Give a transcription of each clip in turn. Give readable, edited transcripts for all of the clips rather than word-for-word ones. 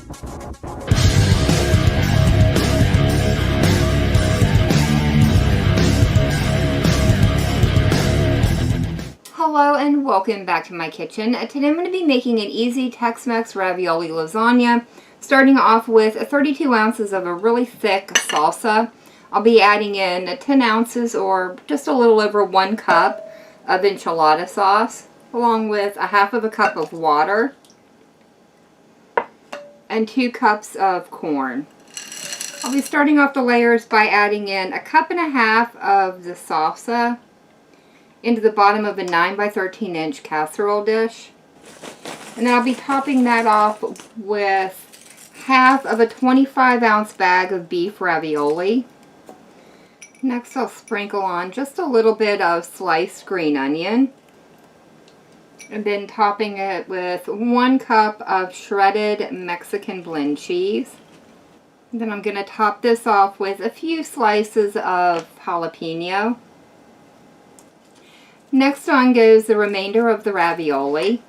Hello and welcome back to my kitchen. Today I'm going to be making an easy Tex-Mex Ravioli Lasagna, starting off with 32 ounces of a really thick salsa. I'll be adding in 10 ounces or just a little over 1 cup of enchilada sauce, along with a half of a cup of water and 2 cups of corn. I'll be starting off the layers by adding in a cup and a half of the salsa into the bottom of a 9 by 13 inch casserole dish. And then I'll be topping that off with half of a 25 ounce bag of beef ravioli. Next I'll sprinkle on just a little bit of sliced green onion. And then topping it with 1 cup of shredded Mexican blend cheese. And then I'm going to top this off with a few slices of jalapeno. Next on goes the remainder of the ravioli,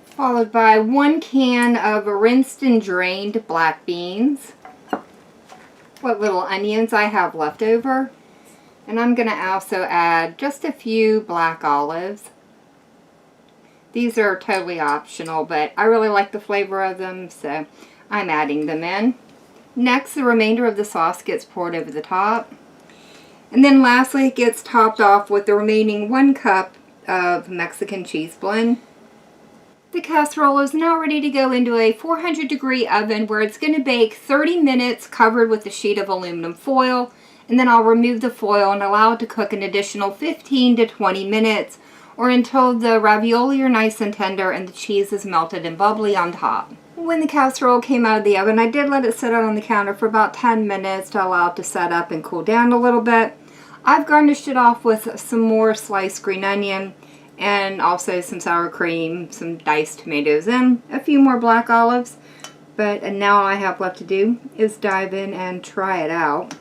followed by 1 can of rinsed and drained black beans, what little onions I have left over, and I'm going to also add just a few black olives. These are totally optional, but I really like the flavor of them, so I'm adding them in. Next, the remainder of the sauce gets poured over the top. And then lastly, it gets topped off with the remaining 1 cup of Mexican cheese blend. The casserole is now ready to go into a 400-degree oven where it's going to bake 30 minutes covered with a sheet of aluminum foil. And then I'll remove the foil and allow it to cook an additional 15 to 20 minutes or until the ravioli are nice and tender and the cheese is melted and bubbly on top. When the casserole came out of the oven, I did let it sit out on the counter for about 10 minutes to allow it to set up and cool down a little bit. I've garnished it off with some more sliced green onion and also some sour cream, some diced tomatoes, and a few more black olives. But now all I have left to do is dive in and try it out.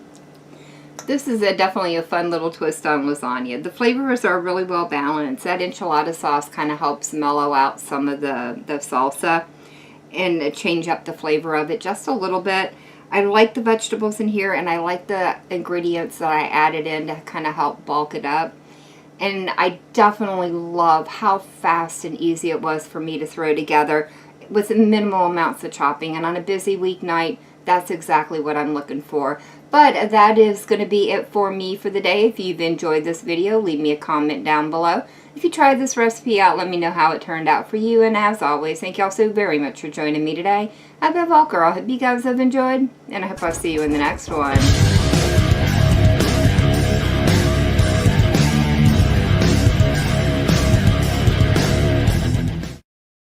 This is definitely a fun little twist on lasagna. The flavors are really well balanced. That enchilada sauce kind of helps mellow out some of the salsa and change up the flavor of it just a little bit. I like the vegetables in here, and I like the ingredients that I added in to kind of help bulk it up. And I definitely love how fast and easy it was for me to throw together with minimal amounts of chopping. And on a busy weeknight, that's exactly what I'm looking for. But that is going to be it for me for the day. If you've enjoyed this video, leave me a comment down below. If you tried this recipe out, let me know how it turned out for you. And as always, thank you all so very much for joining me today. I've been Volker. I hope you guys have enjoyed, and I hope I'll see you in the next one.